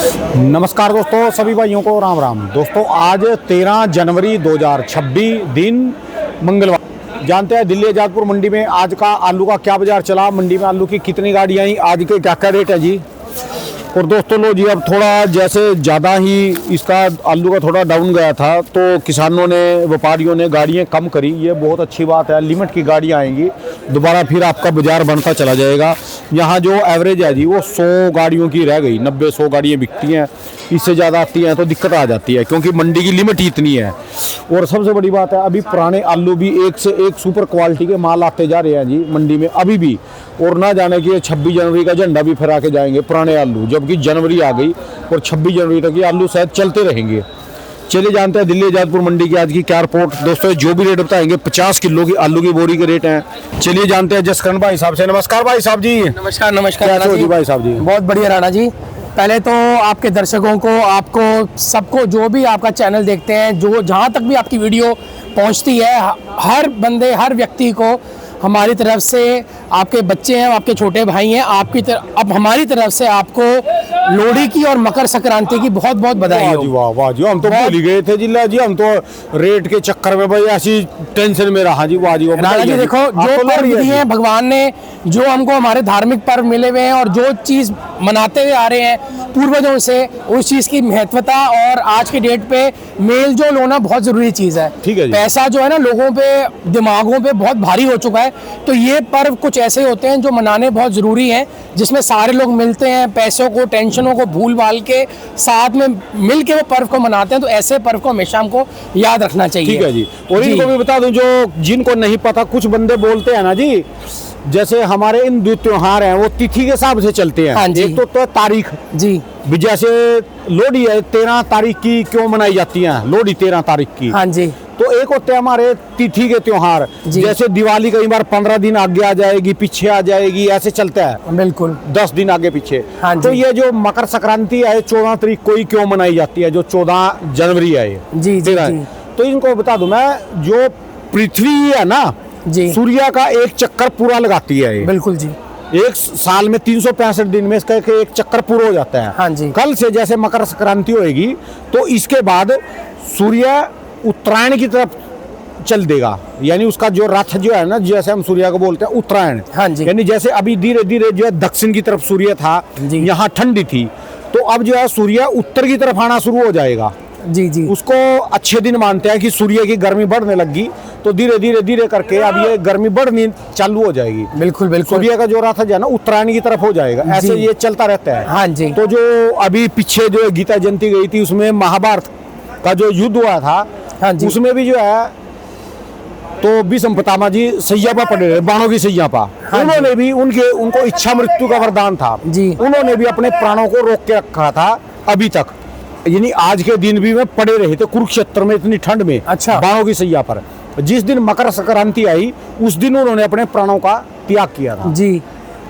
नमस्कार दोस्तों, सभी भाइयों को राम राम। दोस्तों आज 13 जनवरी 2026 दिन मंगलवार। जानते हैं दिल्ली आजादपुर मंडी में आज का आलू का क्या बाजार चला, मंडी में आलू की कितनी गाड़ियाँ आई, आज के क्या क्या रेट है जी। और दोस्तों लो जी, अब थोड़ा जैसे ज़्यादा ही इसका आलू का थोड़ा डाउन गया था तो किसानों ने, व्यापारियों ने गाड़ियाँ कम करी। ये बहुत अच्छी बात है, लिमिट की गाड़ियाँ आएंगी, दोबारा फिर आपका बाजार बनता चला जाएगा। यहाँ जो एवरेज है जी वो 100 गाड़ियों की रह गई, 90-100 गाड़ियाँ बिकती हैं। इससे ज़्यादा आती हैं तो दिक्कत आ जाती है, क्योंकि मंडी की लिमिट ही इतनी है। और सबसे बड़ी बात है, अभी पुराने आलू भी एक से एक सुपर क्वालिटी के माल आते जा रहे हैं जी मंडी में अभी भी। और ना जाने कि 26 जनवरी का झंडा भी फहरा के जाएंगे पुराने आलू, जबकि जनवरी आ गई और 26 जनवरी तक ये आलू शायद चलते रहेंगे। चलिए जानते हैं दिल्ली आजादपुर मंडी की आज की क्या रिपोर्ट। दोस्तों जो भी रेट बताएंगे 50 किलो की आलू की बोरी के रेट हैं। चलिए जानते हैं जसकरण भाई साहब से। नमस्कार भाई साहब जी। नमस्कार नमस्कार राणा जी। भाई साहब जी बहुत बढ़िया राणा जी। पहले तो आपके दर्शकों को, आपको सबको, जो भी आपका चैनल देखते हैं, जो जहाँ तक भी आपकी वीडियो पहुँचती है, हर बंदे, हर व्यक्ति को हमारी तरफ से, आपके बच्चे हैं, आपके छोटे भाई हैं, आपकी तरफ, अब हमारी तरफ से आपको लोहड़ी की और मकर संक्रांति की बहुत बहुत बधाई हो। वाह वाह जी, हम तो भूल ही गए थे जिला जी, हम तो रेट के चक्कर में भाई ऐसी टेंशन में रहा जी। वाह जी राणा जी, देखो जो पर्व दिए हैं भगवान ने, जो हमको हमारे धार्मिक पर्व मिले हुए हैं और जो चीज़ मनाते हुए आ रहे हैं पूर्वजों से, उस चीज़ की महत्वता और आज के डेट पे मेल जोल होना बहुत ज़रूरी चीज़ है। ठीक है जी। पैसा जो है ना लोगों पे, दिमागों पे बहुत भारी हो चुका है, तो ये पर्व कुछ ऐसे होते हैं जो मनाने बहुत ज़रूरी हैं, जिसमें सारे लोग मिलते हैं, पैसों को, टेंशनों को भूल भाल के साथ में मिल के वो पर्व को मनाते हैं। तो ऐसे पर्व को हमेशा हमको याद रखना चाहिए। ठीक है जी। और इनको भी बता दूं, जो जिनको नहीं पता, कुछ बंदे बोलते हैं ना जी, जैसे हमारे हिंदू त्योहार हैं वो तिथि के हिसाब से चलते हैं। हाँ जी। एक तो तारीख जी, जैसे लोहड़ी है 13 तारीख की क्यों मनाई जाती है, लोहड़ी 13 तारीख की। हाँ जी। तो एक होते हैं हमारे तिथि के त्योहार, जैसे दिवाली कई बार 15 दिन आगे आ जाएगी, पीछे आ जाएगी, ऐसे चलता है बिल्कुल 10 दिन आगे पीछे। हाँ तो ये जो मकर संक्रांति है 14 तारीख को ही क्यों मनाई जाती है, जो 14 जनवरी है ये। जी जी जी। तो इनको बता दूं मैं, जो पृथ्वी है ना जी, सूर्य का एक चक्कर पूरा लगाती है ये। बिल्कुल जी। एक साल में 365 दिन में इसका एक चक्कर पूरा हो जाता है। हाँ जी। कल से जैसे मकर संक्रांति होएगी तो इसके बाद सूर्य उत्तरायण की तरफ चल देगा, यानी उसका जो रथ जो है ना, जैसे हम सूर्य को बोलते हैं उत्तरायण। हाँ जी। यानी जैसे अभी धीरे धीरे जो है दक्षिण की तरफ सूर्य था, यहाँ ठंडी थी, तो अब जो है सूर्य उत्तर की तरफ आना शुरू हो जाएगा। जी जी। उसको अच्छे दिन मानते हैं कि सूर्य की गर्मी बढ़ने लगी, तो धीरे धीरे धीरे करके अब ये गर्मी बढ़नी चालू हो जाएगी। बिल्कुल बिल्कुल। सूर्य का जो रथ है ना उत्तरायण की तरफ हो जाएगा, ऐसे ये चलता रहता है। हाँ जी। तो जो अभी पीछे जो गीता जयंती गई थी, उसमें महाभारत का जो युद्ध हुआ था, हाँ जी। उसमें भी जो है तो भीष्म पितामह जी सैया पर पड़े रहे, बाणों की सैया पर। हाँ उन्होंने भी, उनको इच्छा मृत्यु का वरदान था जी। उन्होंने भी अपने प्राणों को रोक के रखा था अभी तक, यानी आज के दिन भी में पड़े रहे थे कुरुक्षेत्र में इतनी ठंड में। अच्छा। बाणों की सैया पर जिस दिन मकर संक्रांति आई उस दिन उन्होंने अपने प्राणों का त्याग किया था जी।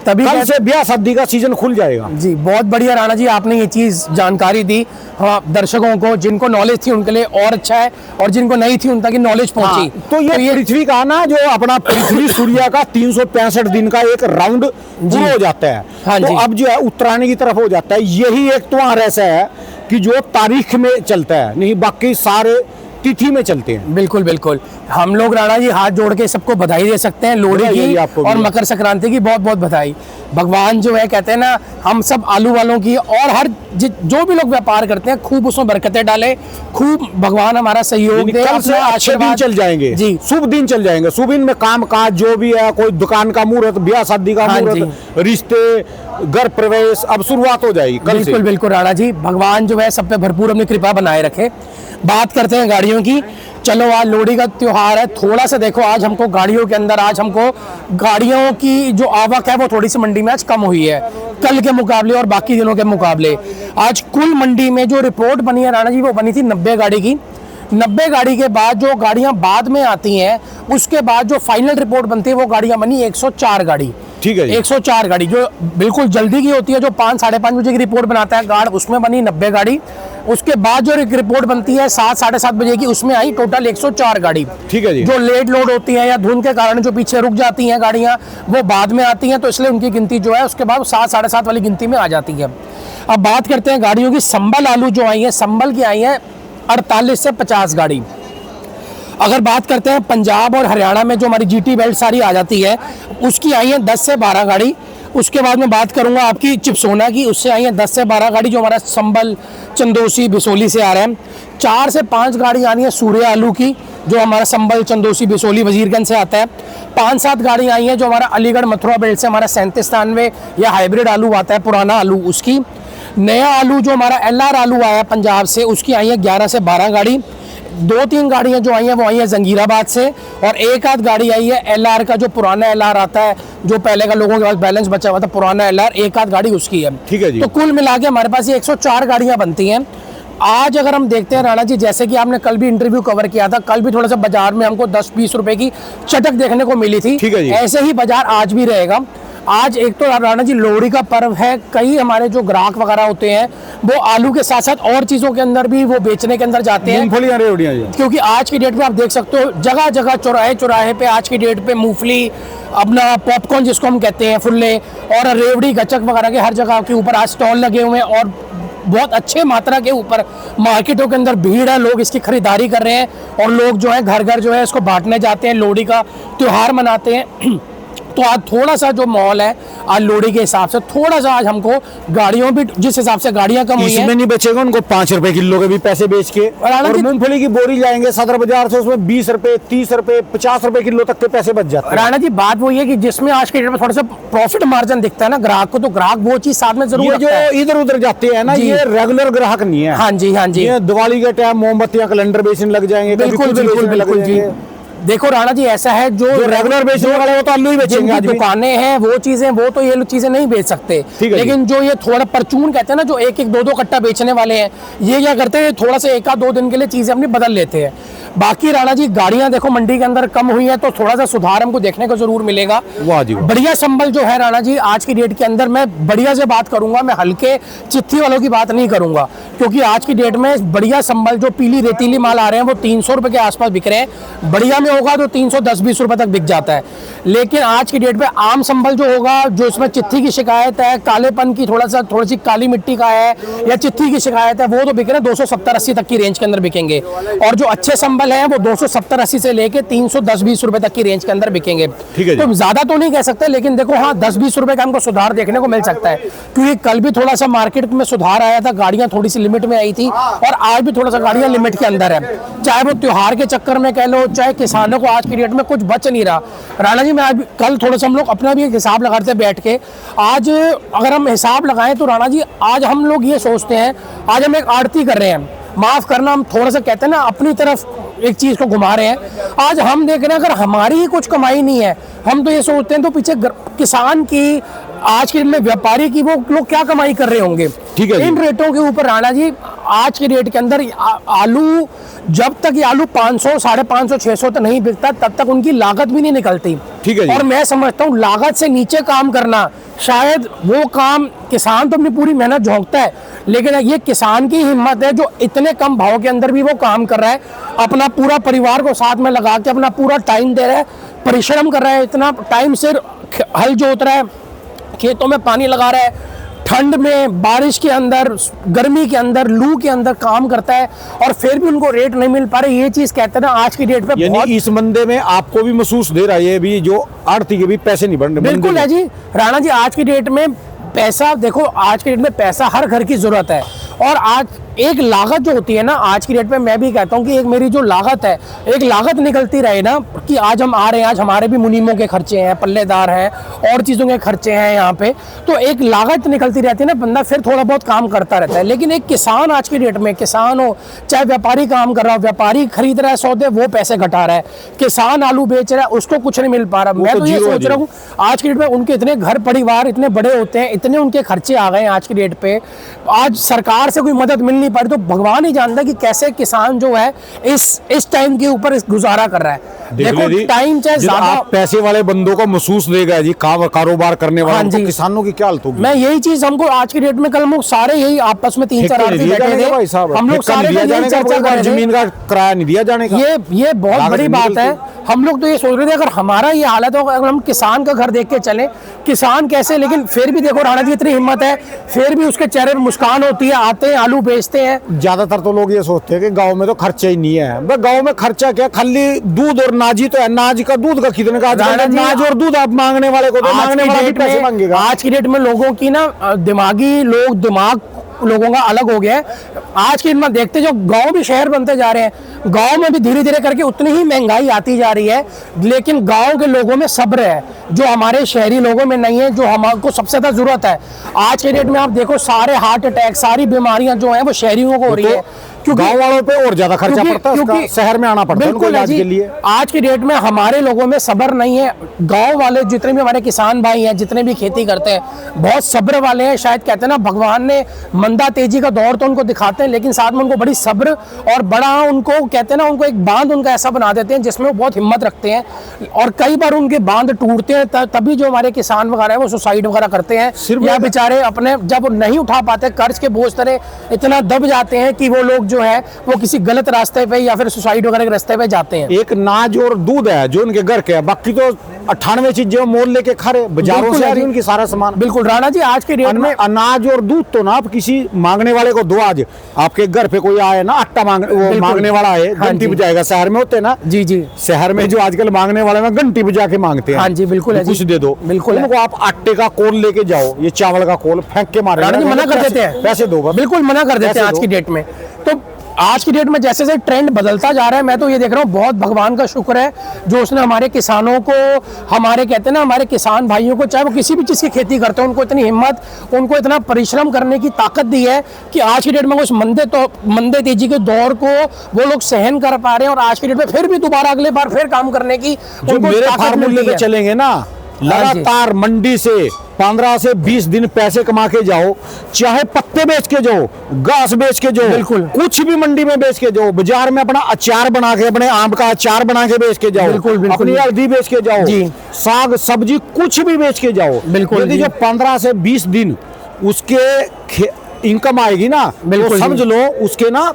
तभी कल से ब्याह शादी का सीजन खुल जाएगा जी। बहुत बढ़िया राणा जी, आपने ये चीज़ जानकारी दी। हाँ, दर्शकों को जिनको नॉलेज थी उनके लिए और अच्छा है, और जिनको नहीं थी उन तक नॉलेज पहुंची। हाँ, तो ये पृथ्वी का ना, जो अपना पृथ्वी सूर्य का 365 दिन का एक राउंड पूरा हो जाता है। हाँ तो जी। अब जो है उत्तरायण की तरफ हो जाता है। यही एक त्योहार ऐसा है कि जो तारीख में चलता है, नहीं बाकी सारे तिथि में चलते हैं। बिल्कुल बिल्कुल। हम लोग राणा जी हाथ जोड़ के सबको बधाई दे सकते हैं लोहड़ी की और मकर संक्रांति की बहुत बहुत बधाई। भगवान जो है, कहते हैं ना, हम सब आलू वालों की और हर जो भी लोग व्यापार करते हैं, खूब उसमें बरकतें डाले, खूब भगवान हमारा सहयोग दे। कल से अच्छे दिन चल जाएंगे जी, शुभ दिन चल जाएंगे। शुभ दिन में काम काज जो भी है, कोई दुकान का मुहूर्त, ब्याह शादी का मुहूर्त, रिश्ते, घर प्रवेश, अब शुरुआत हो जाएगी कल से। बिल्कुल बिल्कुल राणा जी, भगवान जो है सब पे भरपूर अपनी कृपा बनाए रखे। बात करते हैं गाड़ियों की। चलो आज लोहड़ी का त्योहार है, थोड़ा सा देखो आज हमको गाड़ियों के अंदर, आज हमको गाड़ियों की जो आवक है वो थोड़ी सी मंडी में आज कम हुई है कल के मुकाबले और बाकी दिनों के मुकाबले। आज कुल मंडी में जो रिपोर्ट बनी है राणा जी, वो बनी थी 90 गाड़ी की। 90 गाड़ी के बाद जो गाड़ियां बाद में आती हैं, उसके बाद जो फाइनल रिपोर्ट बनती है वो गाड़ियां बनी 104 गाड़ी। ठीक है जी। 104 गाड़ी जो बिल्कुल जल्दी की होती है, जो 5 साढ़े 5 बजे की रिपोर्ट बनाता है गार्ड, उसमें बनी 90 गाड़ी। उसके बाद जो रिपोर्ट बनती है 7 साढ़े 7 बजे की, उसमें आई टोटल 104 गाड़ी। ठीक है जी। जो लेट लोड होती है या धुंध के कारण जो पीछे रुक जाती हैं गाड़ियां, वो बाद में आती हैं, तो इसलिए उनकी गिनती जो है उसके बाद 7 साढ़े 7 वाली गिनती में आ जाती है। अब बात करते हैं गाड़ियों की। संबल आलू जो आई है, संबल की आई है 48 से 50 गाड़ी। अगर बात करते हैं पंजाब और हरियाणा में जो हमारी जीटी बेल्ट सारी आ जाती है, उसकी आई है 10 से 12 गाड़ी। उसके बाद मैं बात करूंगा आपकी चिपसोना की, उससे आई है 10 से 12 गाड़ी जो हमारा संबल, चंदोसी, बिसोली से आ रहे हैं। 4 से 5 गाड़ी आनी है सूर्य आलू की, जो हमारा संबल, चंदोसी, बिसोली, वजीरगंज से आता है। 5-7 गाड़ी आई हैं जो हमारा अलीगढ़ मथुरा बेल्ट से हमारा 3793 या हाइब्रिड आलू आता है, पुराना आलू उसकी। नया आलू जो हमारा LR आलू आया पंजाब से, उसकी आई है 11 से 12 गाड़ी। 2-3 गाड़ियां जो आई हैं वो आई हैं जंगीराबाद से, और एक आध गाड़ी आई है LR का, जो पुराना LR आता है, जो पहले का लोगों के पास बैलेंस बचा हुआ था, पुराना LR, एक आध गाड़ी उसकी है। ठीक है जी। तो कुल मिला के हमारे पास ये 104 गाड़ियां बनती हैं। आज अगर हम देखते हैं राणा जी, जैसे कि आपने कल भी इंटरव्यू कवर किया था, कल भी थोड़ा सा बाजार में हमको 10-20 रुपए की चटक देखने को मिली थी। ठीक है जी। ऐसे ही बाजार आज भी रहेगा। आज एक तो राणा जी लोहड़ी का पर्व है, कई हमारे जो ग्राहक वगैरह होते हैं वो आलू के साथ साथ और चीज़ों के अंदर भी वो बेचने के अंदर जाते हैं, मूंगफलियां, रेवड़ियां जी। क्योंकि आज की डेट में आप देख सकते हो जगह जगह, चौराहे चौराहे पे आज की डेट पे मूंगफली, अपना पॉपकॉर्न जिसको हम कहते हैं, फुल्ले, और रेवड़ी, गचक वगैरह के हर जगह के ऊपर आज स्टॉल लगे हुए हैं, और बहुत अच्छे मात्रा के ऊपर मार्केटों के अंदर भीड़ है, लोग इसकी खरीदारी कर रहे हैं, और लोग जो है घर घर जो है इसको बांटने जाते हैं, लोहड़ी का त्यौहार मनाते हैं। तो आज थोड़ा सा जो माहौल है आज लोहड़ी के हिसाब से, थोड़ा सा आज हमको गाड़ियों भी, जिस हिसाब से गाड़ियां कम हुई हैं, इसमें नहीं बेचेगा उनको 5 रुपए किलो के भी पैसे बेच के, और मूंगफली की बोरी जाएंगे सदर बाजार से, उसमें 20 रुपए, 30 रुपए, 50 रुपए किलो तक के पैसे बच जाते हैं। राणा जी बात वही है कि जिसमें आज के डेट में थोड़ा सा प्रॉफिट मार्जिन दिखता है ना ग्राहक को, तो ग्राहक वो चीज साथ में जरूर ये जो इधर उधर जाते हैं ना, ये रेगुलर ग्राहक नहीं है। हाँ जी, हाँ जी। ये दिवाली के टाइम मोमबत्तियां, कैलेंडर बेचने लग जाएंगे, बिल्कुल बिल्कुल बिल्कुल जी। देखो राणा जी ऐसा है, जो रेगुलर बेचने वाले वो तो आलू ही बेचेंगे। आज दुकानें हैं वो चीजें, वो तो ये चीजें नहीं बेच सकते, लेकिन जो ये थोड़ा परचून कहते हैं ना, जो 1-1, 2-2 कट्टा बेचने वाले हैं, ये क्या करते हैं, थोड़ा सा 1-2 दिन के लिए चीजें अपनी बदल लेते हैं। बाकी राणा जी गाड़ियां देखो मंडी के अंदर कम हुई है, तो थोड़ा सा सुधार हमको देखने को जरूर मिलेगा। वाह जी वाह। बढ़िया संबल जो है राणा जी आज की डेट के अंदर, मैं बढ़िया से बात करूंगा, मैं हल्के चिट्ठी वालों की बात नहीं करूंगा, क्योंकि आज की डेट में बढ़िया संबल जो पीली रेतीली माल आ रहे हैं वो 300 रुपए के आसपास बिक रहे हैं। बढ़िया में होगा तो 310-20 रुपए तक बिक जाता है। लेकिन आज की डेट में आम संबल जो होगा, जो इसमें चिट्ठी की शिकायत है, कालेपन की, थोड़ी सी काली मिट्टी का है, या चिट्ठी की शिकायत है, वो तो बिक रहे हैं 270-80 तक की रेंज के अंदर बिकेंगे। और जो अच्छे संबल हैं वो 270-80 से लेके 310-20 रुपए तक की रेंज के अंदर बिकेंगे। तो ज्यादा तो नहीं कह सकते, लेकिन देखो हाँ 10-20 रुपए का हमको सुधार देखने को मिल सकता है, क्योंकि कल भी थोड़ा सा मार्केट में सुधार आया था, गाड़ियां थोड़ी सी लिमिट में आई थी, और आज भी थोड़ा सा गाड़ियां लिमिट के अंदर है। चाहे वो त्योहार के चक्कर में कह लो, चाहे किसानों को आज की डेट में कुछ बच नहीं रहा। राणा जी मैं आज कल थोड़ा सा हम लोग अपना भी एक हिसाब लगाते हैं बैठ के। आज अगर हम हिसाब लगाएं तो राणा जी आज हम लोग ये सोचते हैं, आज हम एक आड़ती कर रहे हैं, माफ करना, हम थोड़ा सा कहते हैं ना अपनी तरफ एक चीज को घुमा रहे हैं। आज हम देख रहे हैं अगर हमारी ही कुछ कमाई नहीं है, हम तो ये सोचते हैं तो पीछे किसान की, आज के दिन में व्यापारी की, वो लोग क्या कमाई कर रहे होंगे। ठीक है। इन रेटों के ऊपर राणा जी आज के रेट के अंदर आलू, जब तक ये आलू 500, 550, 600 तक नहीं बिकता, तब तक उनकी लागत भी नहीं निकलती। ठीक है। और मैं समझता हूँ लागत से नीचे काम करना, शायद वो काम, किसान तो अपनी पूरी मेहनत झोंकता है, लेकिन ये किसान की हिम्मत है जो इतने कम भाव के अंदर भी वो काम कर रहा है, अपना पूरा परिवार को साथ में लगा के अपना पूरा टाइम दे रहा है, परिश्रम कर रहा है, इतना टाइम से हल जोत रहा है, खेतों में पानी लगा रहा है, ठंड में, बारिश के अंदर, गर्मी के अंदर, लू के अंदर काम करता है, और फिर भी उनको रेट नहीं मिल पा रहे। ये चीज कहते हैं ना आज की डेट पे बहुत, इस मंदे में आपको भी महसूस दे रहा है ये भी, जो आड़ती के भी पैसे नहीं बढ़ रहे। बिल्कुल है जी राणा जी, आज की डेट में पैसा, देखो आज की डेट में पैसा हर घर की जरूरत है, और आज एक लागत जो होती है ना आज की डेट में, मैं भी कहता हूँ कि एक मेरी जो लागत है, एक लागत निकलती रहे ना, कि आज हम आ रहे हैं, आज हमारे भी मुनीमों के खर्चे हैं, पल्लेदार हैं, और चीज़ों के खर्चे हैं यहाँ पे, तो एक लागत निकलती रहती है ना, बंदा फिर थोड़ा बहुत काम करता रहता है। लेकिन एक किसान आज की डेट में, किसान हो चाहे व्यापारी काम कर रहा हो, व्यापारी खरीद रहा है सौदे, वो पैसे घटा रहा है, किसान आलू बेच रहा है, उसको कुछ नहीं मिल पा रहा। मैं तो ये सोच रहा हूँ आज की डेट में उनके इतने घर परिवार इतने बड़े होते हैं, इतने उनके खर्चे आ गए हैं आज की डेट पे, आज सरकार से कोई मदद मिल नहीं पा रही, तो भगवान ही जानता है कि कैसे किसान जो है इस टाइम के ऊपर गुजारा कर रहा है। देखो टाइम चाहे ज्यादा, पैसे वाले बंदों को महसूस देगा जी, कारोबार करने वाले तो किसानों की क्या हालत होगी। मैं यही चीज हमको आज की डेट में, कल हम सारे यही आपस में 3-4 आदमी बैठे थे, हम लोग सारे चर्चा कर रहे थे, जमीन का किराया नहीं दिया जाने का। ये बहुत बड़ी बात है हम लोग तो ये सोच रहे थे अगर हमारा ये हालत हो, अगर हम किसान का घर देख के चलें, किसान कैसे, लेकिन फिर भी देखो राणा जी इतनी हिम्मत है, फिर भी उसके चेहरे पर मुस्कान होती है, आते हैं आलू बेचते हैं। ज्यादातर तो लोग ये सोचते हैं कि गांव में तो खर्चा ही नहीं है। भाई गांव में खर्चा क्या, खाली दूध और नाजी तो है। नाज का दूध का कितने का, नाज और दूध आप मांगने वाले को तो मांगने वाला भी पैसे मांगेगा। आज की डेट में लोगों की ना दिमाग लोगों का अलग हो गया है। आज के दिन देखते जो गांव भी शहर बनते जा रहे हैं, गांव में भी धीरे धीरे करके उतनी ही महंगाई आती जा रही है, लेकिन गांव के लोगों में सब्र है जो हमारे शहरी लोगों में नहीं है, जो हमको सबसे ज्यादा जरूरत है। आज के डेट में आप देखो सारे हार्ट अटैक, सारी बीमारियां जो हैं वो शहरियों को हो रही है, क्योंकि गांव वालों पे और ज्यादा खर्चा पड़ता है, क्योंकि शहर में आना पड़ता है उनको इलाज के लिए। आज की डेट में हमारे लोगों में सब्र नहीं है। गांव वाले जितने भी हमारे किसान भाई हैं, जितने भी खेती करते हैं, बहुत सब्र वाले हैं। शायद कहते हैं ना भगवान ने मंदा तेजी का दौर तो उनको दिखाते हैं, लेकिन साथ में उनको बड़ी सब्र और बड़ा उनको कहते हैं ना, उनको एक बांध उनका ऐसा बना देते हैं जिसमें वो बहुत हिम्मत रखते हैं। और कई बार उनके बांध टूटते हैं, तभी जो हमारे किसान वगैरह है वो सुसाइड वगैरह करते हैं, या बेचारे अपने जब नहीं उठा पाते कर्ज के बोझ तरह इतना दब जाते हैं कि वो लोग जो है वो किसी गलत रास्ते पे या फिर सुसाइड वगैरह के रास्ते पे जाते हैं। एक नाज और दूध है जो उनके घर के है, बाकी तो 98 चीजें मोल लेके खा रहे, बाजारों से आ रही उनकी सारा सामान। बिल्कुल राणा जी, आज के डेट में अनाज और दूध तो ना आप किसी मांगने वाले को दो। आज आपके घर पे कोई आए ना आटा मांगने वाला है, घंटी बजाएगा। शहर में होते ना जी, शहर में जो आजकल मांगने वाले में घंटी बजा के मांगते हैं। हाँ जी बिल्कुल है, कुछ दे दो। बिल्कुल उनको आप आटे का कोल लेके जाओ, ये चावल का कोल फेंक के मारे, मना कर देते हैं, पैसे दो, बिल्कुल मना कर देते हैं आज की डेट में। तो आज की डेट में जैसे जैसे ट्रेंड बदलता जा रहा है, मैं तो ये देख रहा हूँ बहुत भगवान का शुक्र है जो उसने हमारे किसानों को, हमारे कहते हैं ना हमारे किसान भाइयों को, चाहे वो किसी भी चीज़ की खेती करते हैं, उनको इतनी हिम्मत, उनको इतना परिश्रम करने की ताकत दी है कि आज की डेट में उस मंदे तेजी के दौर को वो लोग सहन कर पा रहे हैं, और आज की डेट में फिर भी दोबारा अगले बार फिर काम करने की उनको मेरे फार्मूले पे चलेंगे ना, लगातार मंडी से 15 से 20 दिन पैसे कमा के जाओ, चाहे पत्ते बेच के जाओ, घास बेच के जाओ, बिल्कुल कुछ भी मंडी में बेच के जाओ, बाजार में अपना अचार बना के, अपने आम का अचार बना के बेच के जाओ, बिल्कुल अपनी हल्दी बेच के जाओ, साग सब्जी कुछ भी बेच के जाओ। यदि जो 15 से 20 दिन उसके इनकम आएगी ना, तो समझ लो उसके ना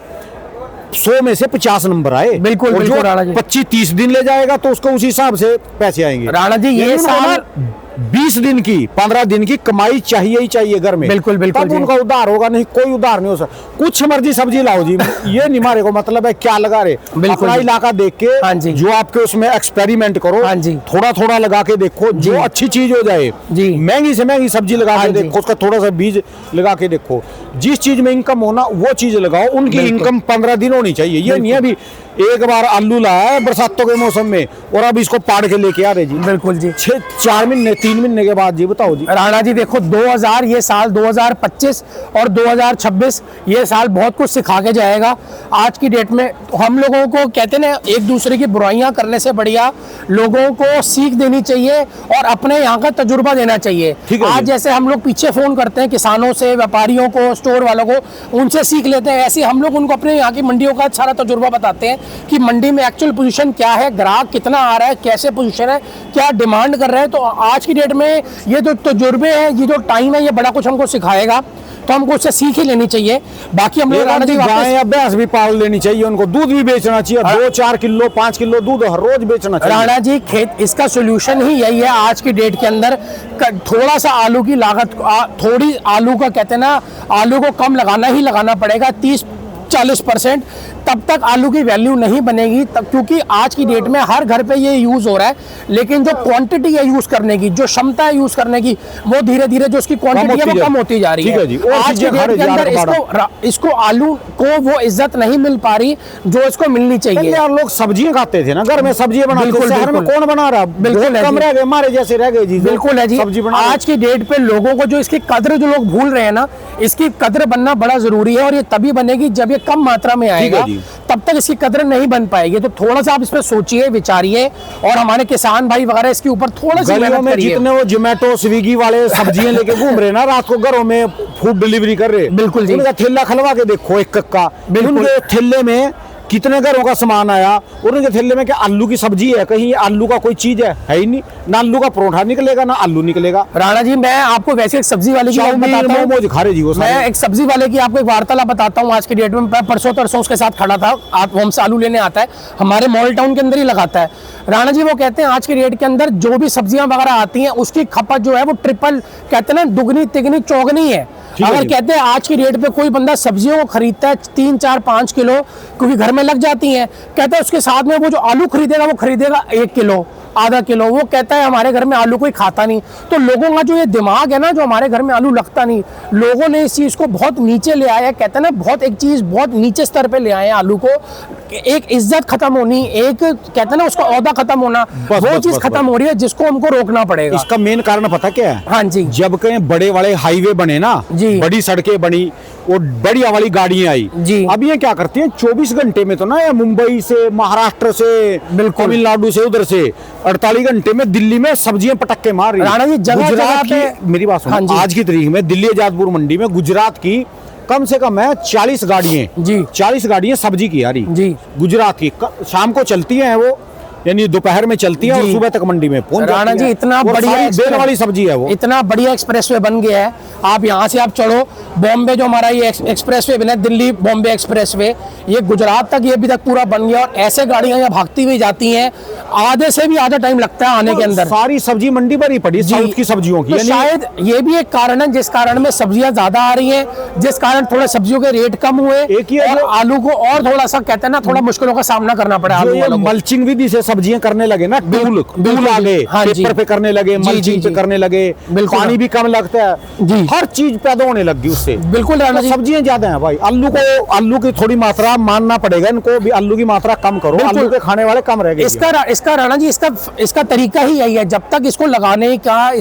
100 में से 50 नंबर आए। बिल्कुल और जो 25-30 दिन ले जाएगा तो उसको उसी हिसाब से पैसे आएंगे। राणा जी ये साल 20 दिन की 15 दिन की कमाई चाहिए ही चाहिए घर में, बिल्कुल बिल्कुल तब उनका उधार होगा, नहीं कोई उधार नहीं हो सकता। कुछ मर्जी सब्जी लाओ जी, ये नहीं मारे को मतलब है क्या लगा रहे, अपना इलाका देख के हाँ जी, जो आपके उसमें एक्सपेरिमेंट करो, हाँ जी, थोड़ा थोड़ा लगा के देखो, जो अच्छी चीज हो जाए जी, महंगी से महंगी सब्जी लगा के देखो, उसका थोड़ा सा बीज लगा के देखो, जिस चीज में इनकम होना वो चीज लगाओ। उनकी इनकम 15 दिन होनी चाहिए, ये नहीं अभी एक बार आलू लाया है बरसातों के मौसम में और अब इसको पाड़ के लेके आ रहे जी। बिल्कुल जी, 4 महीने 3 महीने के बाद जी बताओ जी। राणा जी देखो 2000 ये साल 2025 और 2026 ये साल बहुत कुछ सिखा के जाएगा। आज की डेट में हम लोगों को कहते हैं ना, एक दूसरे की बुराइयां करने से बढ़िया लोगों को सीख देनी चाहिए और अपने यहाँ का तजुर्बा देना चाहिए। आज जैसे हम लोग पीछे फोन करते हैं किसानों से, व्यापारियों को, स्टोर वालों को, उनसे सीख लेते हैं, ऐसे हम लोग उनको अपने यहाँ की मंडियों का सारा तजुर्बा बताते हैं कि मंडी में एक्चुअल पोजीशन क्या है, ग्राहक कितना आ रहा है, कैसे पोजीशन है, क्या डिमांड कर रहे हैं। तो आज की डेट में ये जो तजुर्बे हैं, ये जो टाइम है, ये बड़ा कुछ हमको सिखाएगा, तो हमको उससे सीख ही लेनी चाहिए। बाकी हम लोग गाय या भैंस भी पाल लेनी चाहिए, उनको दूध भी बेचना चाहिए, 2-4 किलो 5 किलो दूध हर रोज बेचना चाहिए। राणा जी इसका सोल्यूशन ही यही है आज की डेट के अंदर, थोड़ा सा आलू की लागत, थोड़ी आलू का कहते हैं ना, आलू को कम लगाना ही लगाना पड़ेगा, 30-40%, तब तक आलू की वैल्यू नहीं बनेगी। तब क्योंकि आज की डेट में हर घर पे ये यूज हो रहा है, लेकिन जो क्वांटिटी है यूज करने की, जो क्षमता है यूज करने की, वो धीरे धीरे जो उसकी क्वांटिटी है वो कम होती जा रही है। आज की डेट के अंदर इसको आलू को वो इज्जत नहीं मिल पा रही जो इसको मिलनी चाहिए। यार लोग सब्जियां खाते थे ना, घर में सब्जियां बनाते थे, शहर में कौन बना रहा? बिल्कुल कम रह गए, हमारे जैसे रह गए जी। बिल्कुल है जी, आज की डेट पे लोगों को जो इसकी कद्र जो लोग भूल रहे हैं ना, इसकी कद्र बनना बड़ा जरूरी है, और ये तभी बनेगी जब ये कम मात्रा में आएगा, तब तक इसकी कदर नहीं बन पाएगी। तो थोड़ा सा आप इस पे सोचिए, विचारिए, और हमारे किसान भाई वगैरह इसके ऊपर थोड़ा सा मेहनत करिए। जितने वो जोमेटो स्विगी वाले सब्जियां लेके घूम रहे ना, रात को घरों में फूड डिलीवरी कर रहे, बिल्कुल जी, उनका ठेला खलवा के देखो, एक कक्का उनके ठेले में कितने घरों का सामान आया और उनके थैले में क्या आलू की सब्जी है, कहीं आलू का कोई चीज है ही नहीं, ना आलू का परोठा निकलेगा ना आलू निकलेगा। राणा जी मैं आपको वैसे एक सब्जी वाले की बात बताता हूं। मोमोज खा रहे जी वो सारे। मैं एक सब्जी वाले की आपको एक वार्तालाप बताता हूँ आज की डेट में। मैं परसों तरसों उसके साथ खड़ा था, वो हमसे आलू लेने आता है, हमारे मॉल टाउन के अंदर ही लगाता है। राणा जी वो कहते हैं आज के रेट के अंदर जो भी सब्जियां वगैरह आती हैं उसकी खपत जो है वो ट्रिपल, कहते हैं ना, दुगनी तिगनी चौगनी है। अगर कहते हैं आज की रेट पे कोई बंदा सब्जियों को खरीदता है 3, 4, 5 किलो, क्योंकि घर में लग जाती हैं, कहता है उसके साथ में वो जो आलू खरीदेगा वो खरीदेगा 1 किलो, आधा किलो। वो कहता है हमारे घर में आलू कोई खाता नहीं। तो लोगों का जो ये दिमाग है ना, जो हमारे घर में आलू लगता नहीं, लोगों ने इस चीज़ को बहुत नीचे ले आया है। कहते हैं ना, बहुत एक चीज़ बहुत नीचे स्तर पे ले आए हैं आलू को। एक इज्जत खत्म होनी, एक कहते हैं ना उसका औहदा खत्म होना, वो चीज़ खत्म हो रही है जिसको हमको रोकना पड़ेगा। इसका मेन कारण पता क्या है? हाँ जी। जब कहीं बड़े वाले हाईवे बने ना जी, बड़ी सड़कें बनी और बढ़िया वाली गाड़ियां आई जी, अब ये क्या करती हैं 24 घंटे में तो ना, ये मुंबई से, महाराष्ट्र से, तमिलनाडु से, उधर से 48 घंटे में दिल्ली में सब्जियां पटक के मार रही है। राणा जी जगह जगह पे, मेरी बात सुनो, हाँ आज की तारीख में दिल्ली आजादपुर मंडी में गुजरात की कम से कम है 40 गाड़ियां जी, 40 गाड़ियां सब्जी की आ रही जी, गुजरात की। शाम को चलती हैं वो, यानी दोपहर में चलती है और सुबह तक मंडी में पहुंच जाती है। राणा जी इतना बढ़िया बेल वाली सब्जी है वो, इतना बढ़िया एक्सप्रेसवे बन गया है। आप यहाँ से आप चढ़ो, बॉम्बे जो हमारा ये एक्सप्रेसवे बना है, दिल्ली बॉम्बे एक्सप्रेसवे, ये गुजरात तक ये अभी तक पूरा बन गया और ऐसे गाड़ियां यहाँ भागती हुई जाती हैं। आधे से भी आधा टाइम लगता है आने के अंदर। सारी सब्जी मंडी पर ही पड़ी साउथ की सब्जियों की। तो शायद ये भी एक कारण है जिस कारण में सब्जियां ज्यादा आ रही हैं, जिस कारण थोड़े सब्जियों के रेट कम हुए, और आलू को और थोड़ा सा कहते हैं ना थोड़ा मुश्किलों का सामना करना पड़ा आलू वालों को। मल्चिंग विधि से सब्जियां करने लगे ना, टूल आ गए, पेपर पे करने लगे, मल्चिंग पे करने लगे, पानी भी कम लगता है, हर चीज पैदा होने लग गई उससे। बिल्कुल राणा जी, सब्जियां ज्यादा हैं भाई। आलू की थोड़ी मात्रा मानना पड़ेगा इनको भी, आलू की मात्रा कम करो, आलू के खाने वाले कम रह गए। इसका राणा जी इसका तरीका ही यही है, जब तक इसको लगाने का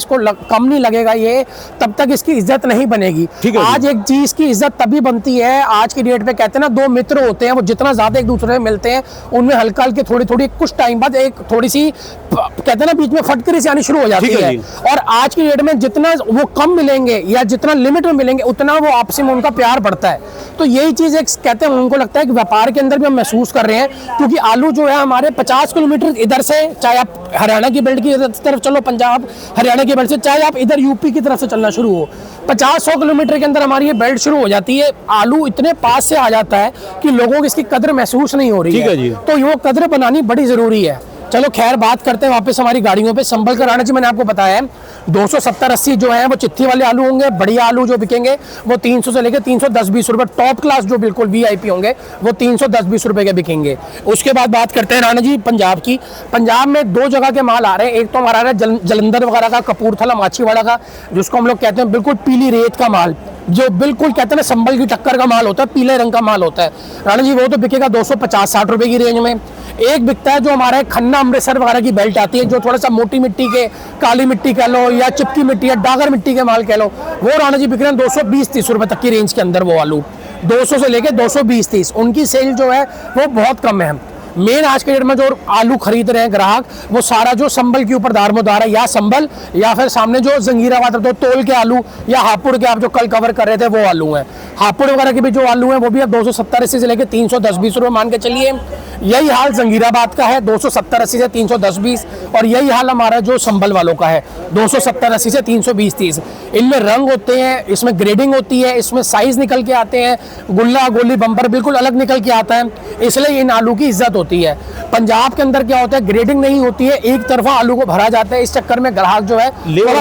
कम नहीं लगेगा ये, तब तक इसकी इज्जत नहीं बनेगी। आज एक चीज की इज्जत तभी बनती है, आज की डेट पे कहते हैं ना, दो मित्र होते हैं, वो जितना ज्यादा एक दूसरे से मिलते हैं, उनमें हल्का हल्के थोड़ी कुछ टाइम बाद एक थोड़ी सी कहते हैं ना बीच में फटकरी से आनी शुरू हो जाती है। और आज की डेट में जितना वो कम मिलेंगे या जितना लिमिट में मिलेंगे, उतना वो आपसी में उनका प्यार बढ़ता है। तो यही चीज एक कहते हैं, उनको लगता है कि व्यापार के अंदर भी हम महसूस कर रहे हैं, क्योंकि आलू जो है हमारे 50 किलोमीटर इधर से, चाहे आप हरियाणा की बेल्ट की तरफ चलो, पंजाब हरियाणा की बेल्ट से, चाहे आप इधर यूपी की तरफ से चलना शुरू हो, 50-100 किलोमीटर के अंदर हमारी ये बेल्ट शुरू हो जाती है। आलू इतने पास से आ जाता है कि लोगों को इसकी कदर महसूस नहीं हो रही है। तो वो कदर बनानी बड़ी जरूरी है। चलो खैर, बात करते हैं वापस हमारी गाड़ियों पे। संभल कर राणा जी मैंने आपको बताया है 270-80 जो है वो चिट्ठी वाले आलू होंगे। बढ़िया आलू जो बिकेंगे वो 300 से लेकर 310-20 रुपए। टॉप क्लास जो बिल्कुल वीआईपी होंगे वो 310-20 रुपए के बिकेंगे। उसके बाद बात करते हैं राणा जी पंजाब की। पंजाब में 2 जगह के माल आ रहे हैं। एक तो हमारा जलंधर वगैरह का, कपूरथला माछीवाड़ा का, जिसको हम लोग कहते हैं बिल्कुल पीली रेत का माल, जो बिल्कुल कहते हैं ना संभल की टक्कर का माल होता है, पीले रंग का माल होता है राणा जी। वो तो बिकेगा 250-60 रुपए की रेंज में। एक बिकता है जो हमारे खन्ना अमृतसर वगैरह की बेल्ट आती है, जो थोड़ा सा मोटी मिट्टी के, काली मिट्टी कह लो या चिपकी मिट्टी या डागर मिट्टी के माल कह लो, वो राणा जी बिक रहे हैं 220-30 रुपए तक की रेंज के अंदर। वो आलू 200 से लेके 220-30, उनकी सेल जो है वो बहुत कम है। मेन आज के डेट में जो आलू खरीद रहे हैं ग्राहक, वो सारा जो संभल के ऊपर दारमोदार है, या संभल या फिर सामने जो जंगीराबाद तो तोल के आलू, या हापुड़ के आप जो कल कवर कर रहे थे वो आलू हैं। हापुड़ वगैरह के भी जो आलू हैं वो भी अब 270-80 से लेकर 310-20 रुपये मान के चलिए। यही हाल जंगीराबाद का है, 270-80 से 310-20, और यही हाल हमारा जो संभल वालों का है, 270-80 से 320-30। इनमें रंग होते हैं, इसमें ग्रेडिंग होती है, इसमें साइज निकल के आते हैं, गुल्ला गोली बम्पर बिल्कुल अलग निकल के आता है, इसलिए इन आलू की इज्जत होती है। पंजाब के अंदर क्या होता है, ग्रेडिंग नहीं होती है, एक तरफा आलू को भरा जाता है। इस चक्कर में ग्राहक जो है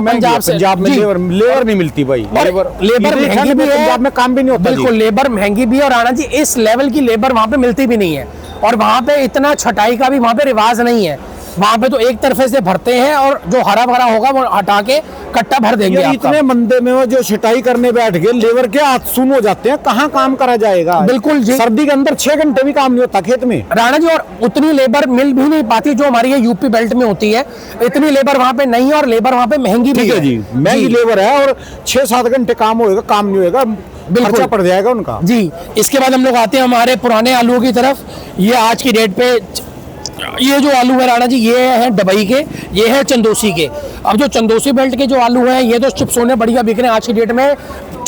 पंजाब में लेबर नहीं मिलती भाई, लेबर महंगी भी है, पंजाब में काम भी नहीं होता। बिल्कुल लेबर महंगी भी है, और राणा जी इस लेवल की लेबर वहां पे मिलती भी नहीं है, और वहां पे इतना छटाई का भी वहां पे रिवाज नहीं है। वहां पे तो एक तरफे से भरते हैं, और जो हरा भरा होगा वो हटा के कट्टा भर देंगे। इतने मंदे में वो जो छटाई करने बैठ गए, लेबर के हाथ सुन हो जाते हैं, कहाँ काम करा जाएगा। बिल्कुल जी, सर्दी के अंदर 6 घंटे भी काम नहीं होता खेत में राणा जी, और उतनी लेबर मिल भी नहीं पाती जो हमारी ये यूपी बेल्ट में होती है। इतनी लेबर वहां पे नहीं है, और लेबर वहां पे महंगी भी है जी, महंगी लेबर है, और 6-7 घंटे काम होएगा, काम नहीं होएगा, खर्चा पड़ जाएगा उनका जी। इसके बाद हम लोग आते हैं हमारे पुराने आलूओं की तरफ। ये आज की डेट पे ये जो आलू है राणा जी, ये है दुबई के, ये है चंदोसी के। अब जो चंदोसी बेल्ट के जो आलू हैं, ये तो चिप्स होने बढ़िया बिक रहे हैं आज की डेट में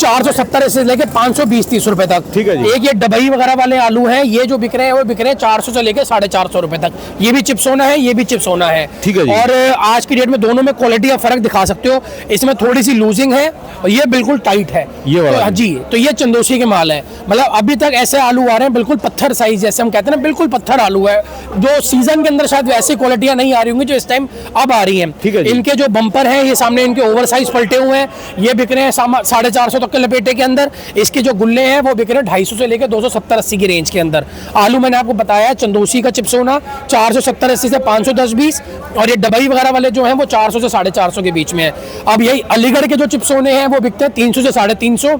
470 से लेके 520-30 रुपए तक। ठीक है जी। एक ये डबई वगैरह वाले आलू हैं, ये जो बिक रहे हैं वो बिक रहे हैं 400 से लेके 450 रुपए तक। ये भी चिप्सोना है, ये भी चिप्सोना है। ठीक है जी। और आज की डेट में दोनों में क्वालिटी का फर्क दिखा सकते हो। इसमें थोड़ी सी लूजिंग है और ये बिल्कुल टाइट है। ये वाला तो, जी, तो ये चंदोसी के माल है। मतलब अभी तक ऐसे आलू आ रहे हैं बिल्कुल पत्थर साइज, जैसे हम कहते हैं ना, बिल्कुल पत्थर आलू है, जो सीजन के अंदर शायद वैसी क्वालिटियां नहीं आ रही होंगी जो इस टाइम अब आ रही हैं। ठीक है जी। इनके जो बम्पर हैं ये सामने इनके ओवर साइज पलटे हुए हैं, ये बिक रहे हैं 450 तक के लपेटे के अंदर। इसके जो गुल्ले हैं वो बिक रहे हैं 250 से लेकर 270-80 की रेंज के अंदर। आलू मैंने आपको बताया चंदोसी का चिप्सोना 470-80 से 510-20, और ये डबई वगैरह वाले जो हैं वो 400 से 450 के बीच में है। अब यही अलीगढ़ के जो चिप्सोने हैं वो बिकते हैं 300 से 350।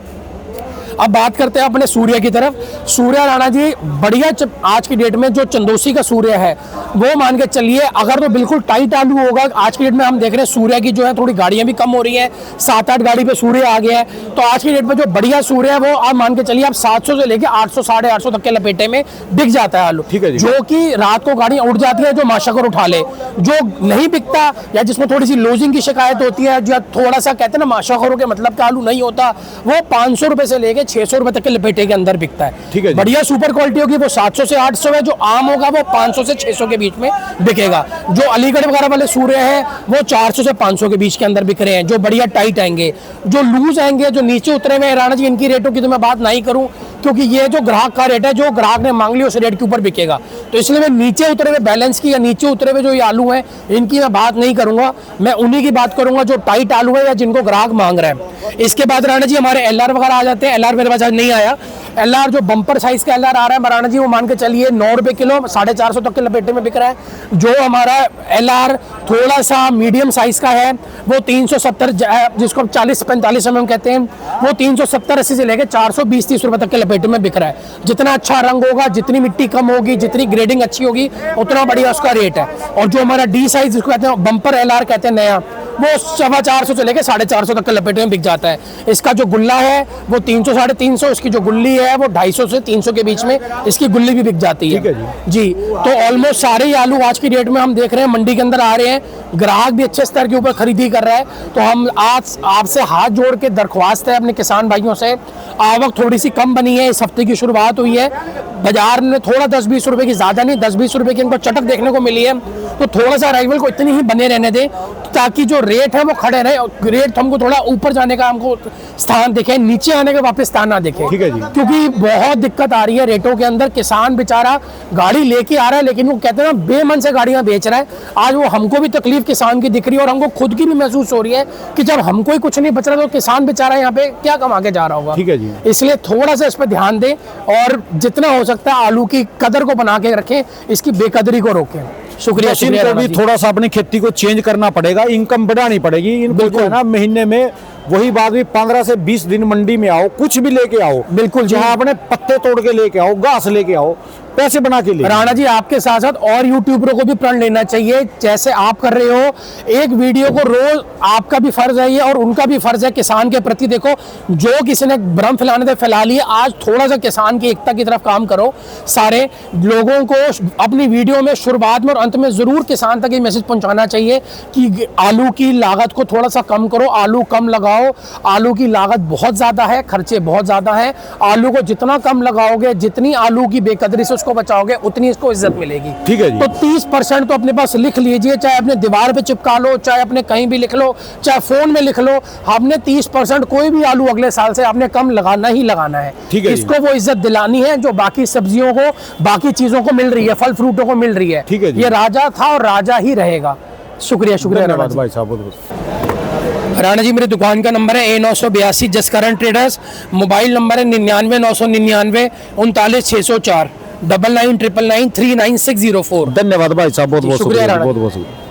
अब बात करते हैं अपने सूर्य की तरफ। सूर्य राणा जी बढ़िया आज की डेट में जो चंदोसी का सूर्य है वो मान के चलिए, अगर तो बिल्कुल टाइट आलू होगा। आज की डेट में हम देख रहे हैं सूर्य की जो है थोड़ी गाड़ियां भी कम हो रही हैं, 7-8 गाड़ी पे सूर्य आ गया है। तो आज की डेट में जो बढ़िया सूर्य है वो आप मान के चलिए आप 700 से लेके 800 850 तक के लपेटे में बिक जाता है आलू। ठीक है जी। जो कि रात को गाड़ियां उड़ जाती है, जो माशाकर उठा ले। जो नहीं बिकता या जिसमें थोड़ी सी लूजिंग की शिकायत होती है, जो थोड़ा सा कहते हैं ना माशाकरों के मतलब का आलू नहीं होता, वो 500 रुपए से लेके 600 रुपए तक के लपेटे के अंदर बिकता है। ठीक है जी। बढ़िया सुपर क्वालिटी होगी वो 700 से 800 है, जो आम होगा वो 500 से 600 के बीच में बिकेगा। जो अलीगढ़ वगैरह वाले सूर्य हैं वो 400 से 500 के बीच के अंदर बिक रहे हैं, जो बढ़िया टाइट आएंगे। जो लूज आएंगे, जो नीचे उतरे हुए राणा जी, इनकी रेटों की तो मैं बात नहीं करूं, क्योंकि ये जो ग्राहक का रेट है, जो ग्राहक ने मांग लिया उस रेट के ऊपर बिकेगा। तो इसलिए मैं नीचे उतरे हुए बैलेंस की या नीचे उतरे हुए जो ये आलू हैं इनकी मैं बात नहीं करूंगा। मैं उन्हीं की बात करूंगा जो टाइट आलू है या जिनको ग्राहक मांग रहे हैं। इसके बाद राणा जी हमारे एलआर वगैरह आ जाते हैं। एलआर मेरे पास आज नहीं आया। एलआर जो बम्पर साइज का एलआर आ रहा है राणा जी, वो मान के चलिए 9 रुपए किलो 450 तक के लपेटे में बिक रहा है। जो हमारा एलआर थोड़ा सा मीडियम साइज का है वो 370, जिसको 40-45 mm कहते हैं, वो 370-80 से लेकर 420-30 रुपए तक के लपेटे में बिक रहा है। जितना अच्छा रंग होगा, जितनी मिट्टी कम होगी, जितनी ग्रेडिंग अच्छी होगी, उतना बढ़िया उसका रेट है। और जो हमारा डी साइज जिसको कहते हैं बम्पर एलआर कहते हैं नया, वो 450 से लेकर 450 तक के लपेटे में बिक जाता है। इसका जो गुल्ला है वो 300-350, उसकी जो गुल्ली है वो 250 से 300 के बीच में इसकी गुल्ली भी बिक जाती है। ठीक है जी। तो ऑलमोस्ट सारे ही आलू आज की डेट में हम देख रहे हैं मंडी के अंदर आ रहे हैं, ग्राहक भी अच्छे स्तर के ऊपर खरीदी कर रहा है। तो हम आज आपसे हाथ जोड़ के दरख्वास्त है अपने किसान भाइयों से, आवक थोड़ी सी कम बनी है, इस हफ्ते की शुरुआत हुई है, बाजार में थोड़ा 10-20 रुपए की, ज़्यादा नहीं, 10-20 रुपए की इनको चटक देखने को मिली है। तो थोड़ा सा अराइवल को इतनी ही बने रहने दें ताकि जो रेट है वो खड़े रहे। रेट हमको थोड़ा ऊपर जाने का हमको स्थान दिखे, नीचे आने का वापस स्थान ना दिखे। ठीक है जी। क्योंकि बहुत दिक्कत आ रही है रेटों के अंदर। किसान बेचारा गाड़ी लेके आ रहा है, लेकिन वो कहते हैं ना बेमन से गाड़ियां बेच रहा है। आज वो हमको भी तकलीफ किसान की दिख रही है और हमको खुद की भी महसूस हो रही है कि जब हमको ही कुछ नहीं बच रहा तो किसान बेचारा यहाँ पे क्या कमा के जा रहा होगा। ठीक है जी। इसलिए थोड़ा सा इस पर ध्यान दें और जितना हो सकता है आलू की कदर को बना के रखें, इसकी बेकदरी को रोकें। शुक्रिया। मशीन को भी थोड़ा सा अपनी खेती को चेंज करना पड़ेगा, इनकम बढ़ानी पड़ेगी इनको, जो है ना महीने में वही बात भी 15 से 20 दिन मंडी में आओ, कुछ भी लेके आओ, बिल्कुल जहाँ अपने पत्ते तोड़ के लेके आओ, घास लेके आओ, पैसे बना के ले। राणा जी आपके साथ साथ और यूट्यूबरों को भी प्रण लेना चाहिए, जैसे आप कर रहे हो। एक वीडियो को रोज आपका भी फर्ज है ये और उनका भी फर्ज है किसान के प्रति। देखो, जो किसी ने भ्रम फैलाने थे फैला लिए, आज थोड़ा सा किसान की एकता की तरफ काम करो। सारे लोगों को अपनी वीडियो में शुरुआत में और अंत में जरूर किसान तक ये मैसेज पहुंचाना चाहिए कि आलू की लागत को थोड़ा सा कम करो, आलू कम लगाओ। आलू की लागत बहुत ज्यादा है, खर्चे बहुत ज्यादा है। आलू को जितना कम लगाओगे, जितनी आलू की बेकदरी से उसको बचाओगे, उतनी इसको इज्जत मिलेगी। ठीक है जी। तो 30% तो अपने पास लिख लीजिए, चाहे अपने दीवार पे चिपका लो, चाहे अपने कहीं भी लिख लो, चाहे फोन में लिख लो। आपने 30% कोई भी आलू अगले साल से आपने कम लगाना ही लगाना है। ठीक है। इसको वो इज्जत दिलानी है जो बाकी सब्जियों को, बाकी चीजों को मिल रही है, फल फ्रूटों को मिल रही है। ठीक है जी। ये राजा था और राजा ही रहेगा। शुक्रिया। शुक्रिया राणा जी। भाई साहब, बहुत राणा जी मेरी दुकान का नंबर है A982 Jaskaran traders. Mobile number है 99 999 39 604 99 999 39604। धन्यवाद भाई साहब, बहुत बहुत शुक्रिया शुक्रिया, राणा। बहुत बहुत शुक्रिया।